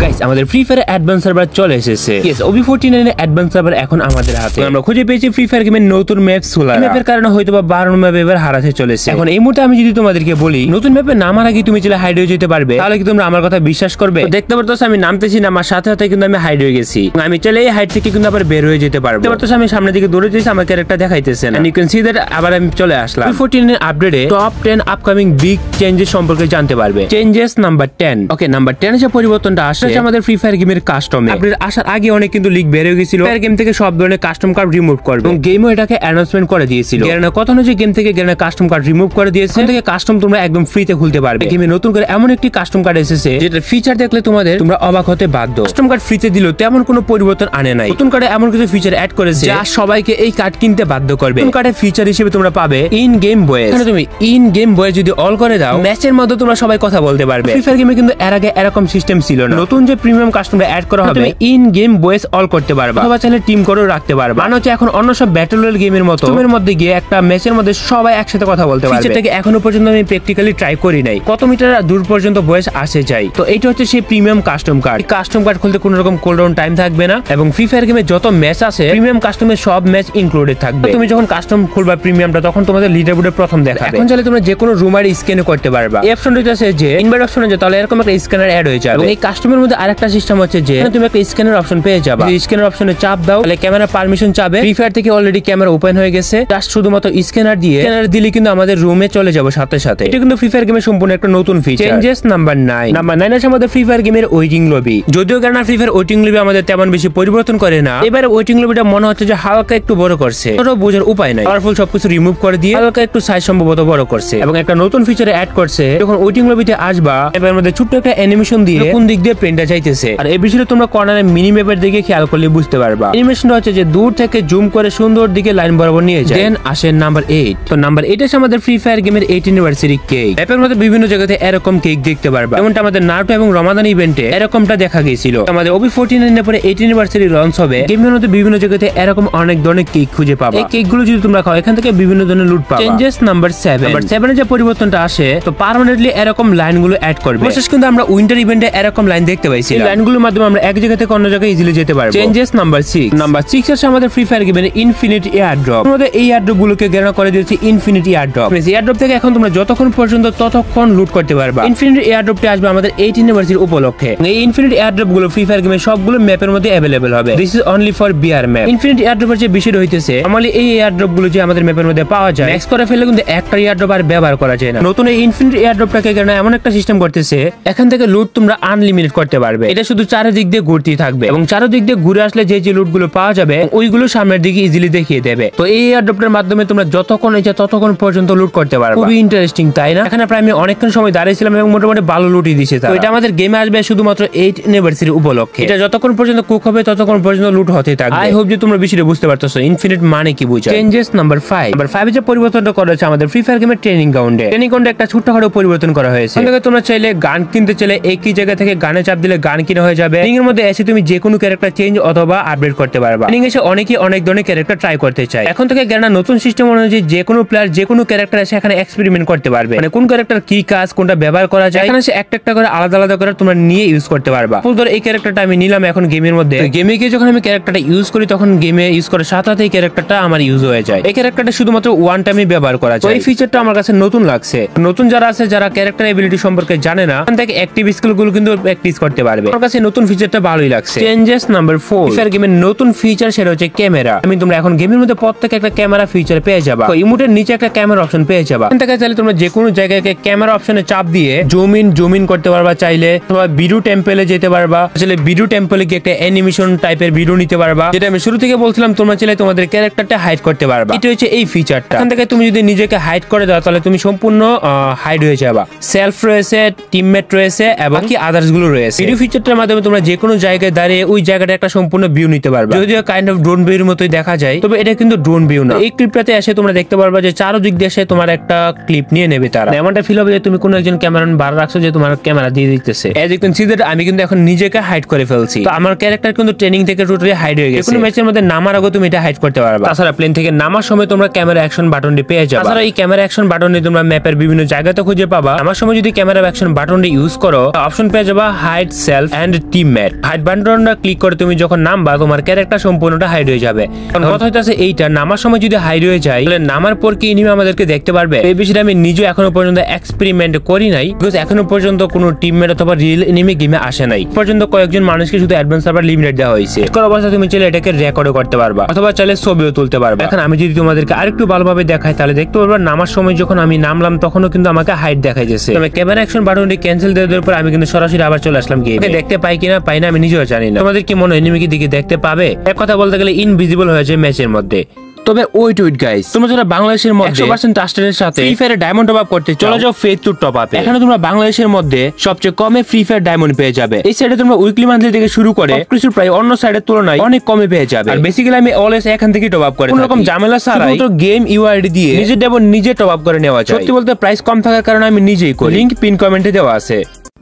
Guys আমাদের free fire advance server চলে এসেছে। ইয়েস OB49 এর অ্যাডভান্স সার্ভার এখন আমাদের হাতে। আমরা খুঁজে পেয়েছি ফ্রি ফায়ার গেমের নতুন ম্যাপ সোলার। ম্যাপের কারণে হয়তোবা 12 ম্যাপ এবার হারাতে চলেছে। এখন এই মুহূর্তে আমি যদি তোমাদেরকে বলি নতুন ম্যাপে নামার আগে তুমি চলে হাইড হয়ে যেতে পারবে, তাহলে কি তোমরা আমার কথা বিশ্বাস করবে? দেখতে পারতো আমি নামতেছি না, আমার সাথে সাথে কিন্তু আমি হাইড হয়ে গেছি। আমি চলে এই হাইড থেকে কিন্তু আবার বের হয়ে যেতে পারবো। দেখতে পারতো আমি সামনের দিকে দৌড়ে যেতেছি, আমার ক্যারেক্টার দেখাইতেছে না। ইউ ক্যান সি দ্যাট আবার আমি চলে আসলাম। OB49 এর আপডেটে টপ 10 আপকামিং বিগ চেঞ্জেস সম্পর্কে জানতে পারবে। Changes number 10। ওকে, নাম্বার 10 যে পরিবর্তনটা আসে আমাদের ফ্রি ফায়ার গেমের কাস্টমে। আপডেট আসার আগে অনেক কিন্তু লিক বের হয়ে গেছিল, ফায়ার গেম থেকে সব ধরনের কাস্টম কার্ড রিমুভ করবে এবং গেমও এটাকে অ্যানাউন্সমেন্ট করে দিয়েছিল। গেরানা কথা অনুযায়ী গেম থেকে গেরানা কাস্টম কার্ড রিমুভ করে দিয়েছে, এখান থেকে কাস্টম তোমরা একদম ফ্রিতে খুলতে পারবে। গেমে নতুন করে এমন একটি কাস্টম কার্ড এসেছে যেটা ফিচার দেখলে তোমরা অবাক হতে বাধ্য। কাস্টম কার্ড ফ্রিতে দিল তেমন কোনো পরিবর্তন আনে নাই। নতুন কার্ডে এমন কিছু ফিচার অ্যাড করেছে যা সবাইকে এই কার্ড কিনতে বাধ্য করবে। নতুন কার্ডের ফিচার হিসেবে তোমরা পাবে ইন গেম ভয়েস। এখানে তুমি ইন গেম ভয়েস যদি অল করে দাও, ম্যাচের মধ্যে তোমরা সবাই কথা বলতে পারবে। ফ্রি ফায়ার গেমে কিন্তু এর আগে এরকম সিস্টেম ছিল না। নতুন যে প্রিমিয়াম কাস্টমটা অ্যাড করা হবে, ইন গেম ভয়েস অল করতে পারবে অথবা চাইলে টিম করেও রাখতে পারবে। মানে হচ্ছে এখন অন্য সব ব্যাটল রয়্যাল গেমের মতো তোমার মধ্যে গিয়ে একটা ম্যাচের মধ্যে সবাই একসাথে কথা বলতে পারবে। ফিচারটাকে এখনো পর্যন্ত আমি প্র্যাকটিক্যালি ট্রাই করি নাই, কত মিটার দূর পর্যন্ত ভয়েস আসে যায়। তো এইটা হচ্ছে সেই premium custom card. Custom card খুলতে কোনো রকম কোল ডাউন টাইম থাকবে না এবং ফ্রি ফায়ার গেমে যত ম্যাচ আছে প্রিমিয়াম কাস্টমের সব ম্যাচ ইনক্লুডেড থাকবে। তুমি যখন কাস্টম খুলবা প্রিমিয়ামটা, তখন তোমাদের লিডার বোর্ডে প্রথম দেখাবে। এখন চাইলে তোমরা যে কোনো রুমার স্ক্যান করতে পারবা। এই অপশনটা আছে যে ইনভাইট অপশনে যে তাহলে এরকম একটা স্ক্যানার অ্যাড হয়ে যাবে। এবং এই কাস্টমের মধ্যে আরেকটা সিস্টেম হচ্ছে যে তুমি একটা স্ক্যানার অপশন পেয়ে যাবে। যদি স্ক্যানার অপশনে চাপ দাও তাহলে ক্যামেরা পারমিশন চাবে। ফ্রি ফায়ার থেকে অলরেডি ক্যামেরা ওপেন হয়ে গেছে, জাস্ট শুধুমাত্র স্ক্যানার দিলে কিন্তু আমাদের রুমে চলে যাবো সাথে সাথে। এটা কিন্তু ফ্রি ফায়ার গেমের সম্পূর্ণ একটা নতুন ফিচার। Changes number 9। নাম্বার 9 আছে আমাদের ফ্রি ফায়ার গেমের ওয়েটিং লবি। যদিও কারণ ফ্রি ফায়ার ওয়েটিং লবি আমাদের তেমন বেশি পরিবর্তন করে না, এবারে ওয়েটিং লবিটা মনে হচ্ছে যে হালকা একটু বড় করছে। ছোট বোঝার উপায় নাই, পাওয়ারফুল সবকিছু রিমুভ করে দিয়ে হালকা একটু সাইজ সম্ভবত বড় করছে এবং একটা নতুন ফিচার অ্যাড করছে। যখন ওয়েটিং লবিতে আসবা এবার মধ্যে ছোট্ট একটা অ্যানিমেশন দিয়ে কোন দিক দিয়ে প্লেনটা যাইতেছে, আর এই বিষয়ে তোমরা কর্নারে মিনি ম্যাপের দিকে খেয়াল করলে বুঝতে পারবা। অ্যানিমেশনটা হচ্ছে যে দূর থেকে জুম করে সুন্দর দিকে লাইন বরাবর নিয়ে যায়। দেন আসে নাম্বার 8। তো নাম্বার 8 আছে আমাদের ফ্রি ফায়ার গেমের 8 অ্যানিভার্সারি কেক। ম্যাপের মধ্যে বিভিন্ন জায়গাতে এরকম কেক দেখতে পারবা, যেমনটা আমাদের নারুটো এবং রমাদান ইভেন্টে এরকমটা দেখা গিয়েছিল। আমাদের OB49 এর পরে 8 অ্যানিভার্সারি লঞ্চ হবে, গেমের মধ্যে বিভিন্ন জায়গাতে এরকম অনেক ধরনের কেক খুঁজে পাবা। এই কেকগুলো যদি তোমরা খাও এখান থেকে বিভিন্ন ধরনের লুট পাবা। Changes number 7। নাম্বার 7 এর যে পরিবর্তনটা আসে, তো পার্মানেন্টলি এরকম লাইনগুলো অ্যাড করবে। বিশেষ কিন্তু আমরা উইন্টার ইভেন্টে এরকম লাইন দেখতে পাইছি। এই লাইনগুলোর মাধ্যমে আমরা এক জায়গা থেকে অন্য জায়গায় ইজিলি যেতে পারবো। Changes number 6। নাম্বার 6 আছে আমাদের ফ্রি ফায়ার গেমের ইনফিনিট এয়ার ড্রপ। আমাদের এই এয়ার ড্রপ গুলোকে গেরানা করে দিয়েছে infinite air drop. Air drop থেকে এখন তোমরা যতক্ষণ পর্যন্ত ততক্ষণ লুট করতে পারবা। ইনফিনিট এয়ার ড্রপটি আসবে আমাদের 8 অ্যানিভার্সারি উপলক্ষে। এই ইনফিনিট এয়ার ড্রপ গুলো ফ্রি ফায়ার গেমের সবগুলো ম্যাপের মধ্যে अवेलेबल হবে। This is only for BR map. Infinite air ড্রপের যে বিষয় হইতেছে, আমাদের এই এয়ার ড্রপ গুলো যে আমাদের ম্যাপের মধ্যে পাওয়া যায়, ম্যাক্স করে ফেললে কিন্তু একটা এয়ার ড্রপ আর ব্যবহার করা যায় না। নতুন এই ইনফিনিট এয়ার ড্রপটাকে গেরানা এমন একটা সিস্টেম করতেছে, এখান থেকে লুট তোমরা আনলিমিটেড করতে পারবে। এটা শুধু চারিদিক দিয়ে ঘুরতেই থাকবে এবং চারিদিক দিয়ে ঘুরে আসলে যে লুট গুলো পাওয়া যাবে ওইগুলো সামনের দিকে ইজিলি দেখিয়ে দেবে। তো এই এয়ার ড্রপটার মাধ্যমে তোমরা যতক্ষণ ইচ্ছা ততক্ষণ পর্যন্ত লুট করতে পারবে। খুবই ইন্টারেস্টিং, তাই না? এখানে প্রায় আমি অনেকক্ষণ সময় দাঁড়িয়েছিলাম এবং মোটামুটি ভালো লুটই দিয়েছে। তো এটা আমাদের গেমে আসবে শুধুমাত্র 8 অ্যানিভার্সারি উপলক্ষে। এটা যতক্ষণ পর্যন্ত কুক হবে ততক্ষণ পর্যন্ত লুট হতে থাকবে। আই হোপ যে তোমরা বিষয়টা বুঝতে পারতেছো ইনফিনিট মানে কি বোঝায়। Changes number 5। নাম্বার 5 এর যে পরিবর্তনটা করা হয়েছে আমাদের ফ্রি ফায়ার গেমের ট্রেনিং গ্রাউন্ডে। ট্রেনিং গ্রাউন্ডে একটা ছোটখাটো পরিবর্তন করা হয়েছে। এখানে তোমরা চাইলে গান কিনতে চাইলে একই জায়গা থেকে গানে চাপ দিলে গান কিনা হয়ে যাবে। ট্রেনিং এর মধ্যে এসে তুমি যে কোনো ক্যারেক্টার চেঞ্জ অথবা আপডেট করতে পারবা। ট্রেনিং এসে অনেকেই অনেক ধরনের ক্যারেক্টার ট্রাই করতে চায়। এখন থেকে গেরানা নতুন সিস্টেম অনুযায়ী যে কোনো প্লেয়ার যে কোনো ক্যারেক্টার এসে এখানে এক্সপেরিমেন্ট করতে পারবে। মানে কোন ক্যারেক্টার কি কাজ, কোনটা ব্যবহার করা যায়, এখানে একটা করে আলাদা আলাদা করে তোমরা নিয়ে ইউজ করতে পারবা। ধরো এই ক্যারেক্টারটা আমি নিলাম এখন গেমের মধ্যে, গেমে গিয়ে যখন আমি ক্যারেক্টারটা ইউজ করি তখন গেমে ইউজ করার সাথে সাথে এই ক্যারেক্টারটা আমার ইউজ হয়ে যায়। এই ক্যারেক্টারটা শুধুমাত্র ওয়ান টাইমে ব্যবহার করা যায়। এই ফিচারটা আমার কাছে নতুন লাগছে। নতুন যারা আছে যারা ক্যারেক্টার এবিলিটি সম্পর্কে জানে না, এখান থেকে অ্যাক্টিভ স্কিল গুলো কিন্তু প্র্যাকটিস করতে পারবে। আমার কাছে নতুন ফিচারটা ভালোই লাগছে। Changes number 4। ফ্রি ফায়ার গেমের নতুন ফিচার সেটা হচ্ছে ক্যামেরা। তোমরা এখন গেমের মধ্যে প্রত্যেকটা একটা ক্যামেরা ফিচার পেয়ে যাবা। ইমোটের নিচে একটা ক্যামেরা অপশন পেয়ে যাবা। এখান থেকে চাইলে তোমরা যে কোনো জায়গায় ক্যামেরা অপশনে চাপ দিয়ে জুম ইন করতে পারবা। চাইলে তোমরা ভিডিও টেম্পলে যেতে পারবা। চাইলে ভিডিও টেম্পলে গিয়ে একটা অ্যানিমেশন টাইপের ভিডিও নিতে পারবা। যেটা আমি শুরু থেকে বলছিলাম, তোমরা চাইলে তোমাদের ক্যারেক্টারটা হাইড করতে পারবা। এটা হচ্ছে এই ফিচারটা। এখান থেকে তুমি যদি নিজেকে হাইড করে দাও তাহলে তুমি সম্পূর্ণ হাইড হয়ে যাবা। সেলফ রয়েছে, টিমমেট রয়েছে এবং কি আদার্স গুলো রয়েছে। ভিডিও ফিচারটার মাধ্যমে তোমরা যে কোনো জায়গায় দাঁড়িয়ে ওই জায়গাটা একটা সম্পূর্ণ ভিউ নিতে পারবা। যদিও কাইন্ড অফ ড্রোন ভিউর মতোই দেখা যায়, তবে এটা কিন্তু ড্রোন ভিউ না। এই ক্লিপটাতে এসে তোমরা দেখতে পারবা যে চারদিক দিয়ে এসে তোমার একটা ক্লিপ নিয়ে নেবে তারা। এমনটা ফিল হবে যে তুমি কোনো একজন ক্যামেরাম্যান বার রাখছো যে তোমার ক্যামেরা দিয়ে দিতেছে। As you can see that আমি কিন্তু এখন নিজেকে হাইড করে ফেলছি। তো আমার ক্যারেক্টার কিন্তু ট্রেনিং থেকে টোটালি হাইড হয়ে গেছে। কোনো ম্যাচের মধ্যে নামার আগে তুমি এটা হাইড করতে পারবা। তাছাড়া প্লেন থেকে নামার সময় তোমরা ক্যামেরা অ্যাকশন বাটনটি পেয়ে যাবে। তাছাড়া এই ক্যামেরা অ্যাকশন বাটনটি তোমরা ম্যাপের বিভিন্ন জায়গাতে খুঁজে পাবা। আমার সময় যদি ক্যামেরা অ্যাকশন বাটনটি ইউজ করো অপশন পেয়ে যাবা hide self and teammate. Hide বাটনটা ক্লিক করে তুমি যখন নামবা তোমার ক্যারেক্টার সম্পূর্ণটা হাইড হয়ে যাবে। কারণ কথা হইতাছে এইটা নামার সময় যদি হাইড হয়ে যায় তাহলে নামার পর কি এনিমি আমাদেরকে দেখতে পারবে? এই বিষয়টা আমি নিজে এখনো পর্যন্ত এক্সপেরিমেন্ট করি নাই, বিকজ এখনো পর্যন্ত কোনো টিমমেট অথবা রিয়েল এনিমি গেমে আসে নাই। পর্যন্ত কয়েকজন মানুষকে শুধু অ্যাডভান্স সার্ভার লিমিটেড দেওয়া হয়েছে। কোন অবস্থায় তুমি চাইলে এটাকে রেকর্ড করতে পারবা অথবা চাইলে ছবিও তুলতে পারবা। এখন আমি যদি তোমাদেরকে আরেকটু ভালোভাবে দেখাই তাহলে দেখতে পারবা নামার সময় যখন আমি নামলাম তখনও কিন্তু আমাকে হাইড দেখাই যাচ্ছে। তবে ক্যামেরা অ্যাকশন বাটনটি ক্যান্সেল দেওয়ার পর আমি কিন্তু সরাসরি আবার চলে আসলাম গেমে। দেখতে পাই কিনা পাই না আমি নিজেও জানি না। তোমাদের কি মনে হয় এনিমি কি দিকে দেখতে পাবে? এক কথা বলতে গেলে ইনভিজিবল হয়েছে ম্যাচের মধ্যে। তবে ওয়েট গাইস, তোমরা যারা বাংলাদেশের মধ্যে 100% ট্রাস্টের সাথে ফ্রি ফায়ারে ডায়মন্ড টপ আপ করতে চলে যাও ফেথ টু টপ আপে। এখানে তোমরা বাংলাদেশের মধ্যে সবচেয়ে কমে ফ্রি ফায়ার ডায়মন্ড পেয়ে যাবে। এই সাইডে তোমরা উইকলি মান্থলি থেকে শুরু করে কিছু প্রায় অন্য সাইডের তুলনায় অনেক কমে পেয়ে যাবে। আর বেসিক্যালি আমি অলওয়েজ এখান থেকে টপ আপ করে কোনো রকম ঝামেলা ছাড়াই তো গেম ইউআইডি দিয়ে নিজের ডায়মন্ড নিজে টপ আপ করে নেওয়া যায়। সত্যি বলতে প্রাইস কম থাকার কারণে আমি নিজেই করি। লিংক পিন কমেন্টে দেওয়া আছে।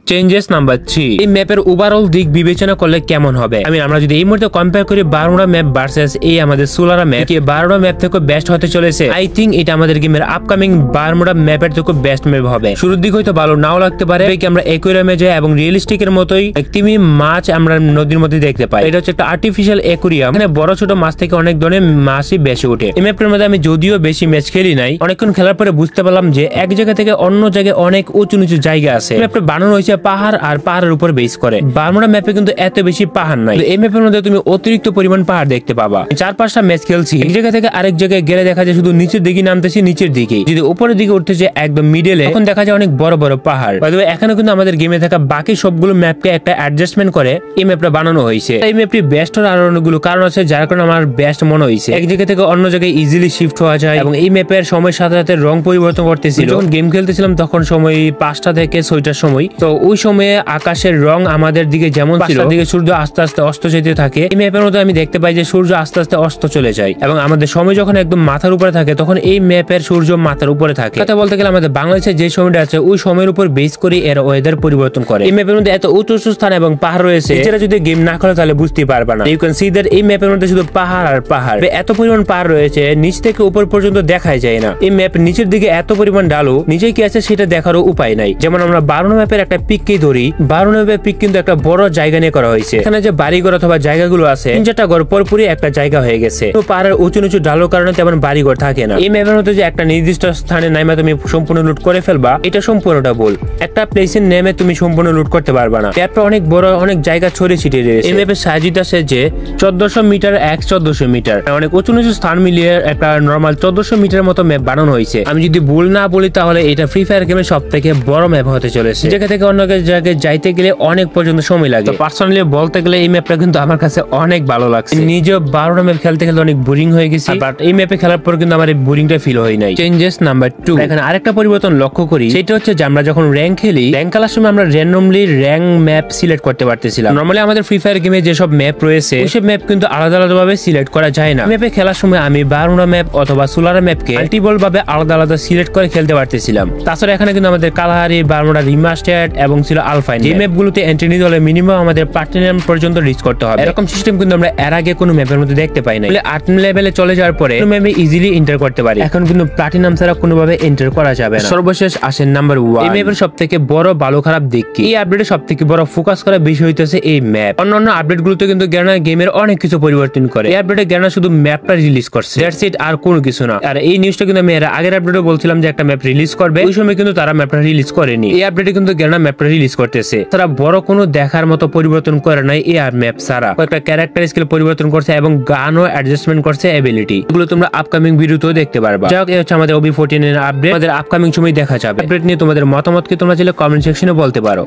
চেঞ্জেস নাম্বার 3, এই ম্যাপের ওভারঅল দিক বিবেচনা করলে কেমন হবে? আমরা যদি এই মুহূর্তে কম্পেয়ার করি বারমুডা ম্যাপ ভার্সেস এই আমাদের সোলারা ম্যাপ, কি বারমুডা ম্যাপ থেকে বেস্ট হতে চলেছে? আই থিংক এটা আমাদের গেমের আপকামিং বারমুডা ম্যাপের থেকে বেস্ট ম্যাপ হবে। শুরুর দিক হয়তো ভালো নাও লাগতে পারে, কি আমরা অ্যাকুয়ারিয়ামে যাই এবং রিয়েলিস্টিকের মতোই একটিমি মাছ আমরা নদীর মধ্যে দেখতে পাই। এটা হচ্ছে একটা আর্টিফিশিয়াল অ্যাকুয়ারিয়াম, এখানে বড় ছোট মাছ থেকে অনেক ধরনের মাছই বেশি ওঠে। এই ম্যাপের মধ্যে আমি যদিও বেশি ম্যাচ খেলি নাই, অনেকক্ষণ খেলার পরে বুঝতে পারলাম যে এক জায়গা থেকে অন্য জায়গায় অনেক উঁচু নিচু জায়গা আছে। ম্যাপটা বানানো হয়েছে পাহাড় আর পাহাড়ের উপর বেস করে। বারমুডা ম্যাপে কিন্তু এত বেশি পাহাড় নাই, এই ম্যাপের মধ্যে তুমি অতিরিক্ত পরিমাণ পাহাড় দেখতে পাবা। 4-5টা ম্যাচ খেলছি, এক জায়গা থেকে আরেক জায়গায় গেলে দেখা যায় শুধু নিচের দিকে নামতেছি, নিচের দিকে যদি উপরের দিকে উঠতেছে একদম মিডলে তখন দেখা যায় অনেক বড় বড় পাহাড়। এখানে কিন্তু আমাদের গেমে থাকা বাকি সবগুলো ম্যাপকে একটা অ্যাডজাস্টমেন্ট করে এই ম্যাপটা বানানো হয়েছে। এই ম্যাপটি বেস্ট হওয়ার আরো অনেকগুলো কারণ আছে যার কারণে আমার বেস্ট মনে হয়েছে। এক জায়গা থেকে অন্য জায়গায় ইজিলি শিফট হওয়া যায় এবং এই ম্যাপের সময় সাথে সাথে রং পরিবর্তন করতেছিল। যখন গেম খেলতেছিলাম তখন সময় 5টা থেকে 6টার সময়, তো ওই সময়ে আকাশের রং আমাদের দিকে যেমন ছিল দিকে সূর্য আস্তে আস্তে অস্ত যেতে থাকে। এই ম্যাপের মধ্যে আমি দেখতে পাই যে সূর্য আস্তে আস্তে অস্ত চলে যায় এবং আমাদের সময় যখন একদম মাথার উপরে থাকে তখন এই ম্যাপের সূর্য মাথার উপরে থাকে। কথা বলতে গেলে আমাদের বাংলাদেশে যে সময়টা আছে ওই সময়ের উপর বেস করে এর ওয়েদার পরিবর্তন করে। এই ম্যাপের মধ্যে এত উঁচু উঁচু স্থান এবং পাহাড় রয়েছে, এছাড়া যদি গেম না খেলো তাহলে বুঝতে পারবে না। ইউ ক্যান সি দ্যাট এই ম্যাপের মধ্যে শুধু পাহাড় আর পাহাড়, এত পরিমাণ পাহাড় রয়েছে নিচ থেকে উপর পর্যন্ত দেখাই যায় না। এই ম্যাপ নিচের দিকে এত পরিমাণ ঢালু, নিচে কি আছে সেটা দেখারও উপায় নাই। যেমন আমরা বারুণা ম্যাপের একটা পিককেই ধরি, বারুণা ম্যাপের পিক কিন্তু একটা বড় জায়গা নিয়ে করা হয়েছে। এখানে যে বাড়িঘর অথবা জায়গাগুলো আছে 3-4টা ঘর পরপুরি একটা জায়গা হয়ে গেছে। তো পাহাড়ের উঁচু নিচু ঢালুর কারণে তেমন বাড়িঘর থাকে না। এই ম্যাপের মধ্যে যে একটা নির্দিষ্ট স্থানে নামে তুমি সম্পূর্ণ লুট করে ফেলবা, এটা সম্পূর্ণটা ভুল। একটা প্লেসের নেমে তুমি সম্পূর্ণ লুট করতে পারবা না। ম্যাপটা অনেক বড়, অনেক জায়গা ছড়িয়ে ছিটিয়ে রয়েছে। এই ম্যাপের সাইজ আছে যে 1400 মিটার 1400 মিটার, অনেক উঁচু নিচু স্থান মিলিয়ে একটা নরমাল 1400 মিটার মতো ম্যাপ বানানো হয়েছে। আমি যদি ভুল না বলি তাহলে এটা ফ্রি ফায়ার গেমের সব থেকে বড় ম্যাপ হতে চলেছে। জায়গা থেকে অন্য জায়গায় যাইতে গেলে অনেক পর্যন্ত সময় লাগে। পার্সোনালি বলতে গেলে এই ম্যাপটা কিন্তু আমার কাছে অনেক ভালো লাগছে। নিজেও 12টা ম্যাপ খেলতে খেলতে অনেক বোরিং হয়ে গেছি, বাট এই ম্যাপে খেলার পর কিন্তু আমার এই বোরিংটা ফিল হয় নাই। চেঞ্জেস নাম্বার 2, এখানে আরেকটা পরিবর্তন লক্ষ্য করি, সেটা হচ্ছে যে আমরা যখন র্যাঙ্ক খেলি, র্যাঙ্ক খেলার সময় আমরা র্যান্ডমলি র্যাঙ্ক ম্যাপ সিলেক্ট করতে পারতেছিলাম। নরমালি আমাদের ফ্রি ফায়ার গেমে যেসব ম্যাপ রয়েছে ওইসব ম্যাপ কিন্তু আলাদা আলাদা ভাবে সিলেক্ট করা যায় না। ম্যাপে খেলার সময় আমি বারুণা ম্যাপ অথবা সোলারা ম্যাপকে মাল্টিপল ভাবে আলাদা আলাদা সিলেক্ট করে খেলতে পারতেছিলাম। তাছাড়া এখানে কিন্তু আমাদের কালাহারি, বারমুডা রিমাস্টার্ড এবং ছিল আলফাইন, এই ম্যাপগুলোতে এন্ট্রি নিতে হলে মিনিমাম আমাদের প্লাটিনাম পর্যন্ত রিচ করতে হবে। এরকম সিস্টেম কিন্তু আমরা এর আগে কোনো ম্যাপের মধ্যে দেখতে পাই না। 8 লেভেলে চলে যাওয়ার পরে ম্যাপে ইজিলি এন্টার করতে পারি। এখন কিন্তু প্লাটিনাম ছাড়া কোনোভাবে এন্টার করা যাবে না। সর্বশেষ আসেন নাম্বার 1, এই ম্যাপের সবথেকে বড় ভালো খারাপ দিক কি? এই আপডেটে সবথেকে বড় ফোকাস করা বিষয় হইতেছে এই ম্যাপ। অন্যান্য আপডেটগুলোতে কিন্তু গ্যানা গেমের অনেক কিছু পরিবর্তন করে, এই আপডেটে গ্যানা শুধু ম্যাপটা রিলিজ করছে, দ্যাটস ইট, আর কোনো কিছু না। আর এই নিউজটা কিন্তু আমি এর আগের আপডেটে বলছিলাম যে একটা ম্যাপ রিলিজ করবে, ওই সময় কিন্তু তারা ম্যাপটা রিলিজ করেনি। এই আপডেটে কিন্তু গ্যানা ম্যাপটা রিলিজ করতেছে। তারা বড় কোনো দেখার মতো পরিবর্তন করে নাই এই ম্যাপ ছাড়া, কয়েকটা ক্যারেক্টার স্কিল পরিবর্তন করছে এবং গানও অ্যাডজাস্টমেন্ট করছে এবিলিটি, এগুলো তোমরা আপকামিং ভিডিওতেও দেখতে পারবা। যাই হোক, এই হচ্ছে আমাদের OB14 এর আপডেট, আমাদের আপকামিং সময় দেখা যাবে। আপডেট নিয়ে তোমাদের মতামত কি তোমরা চাইলে কমেন্ট সেকশনে বলতে পারো।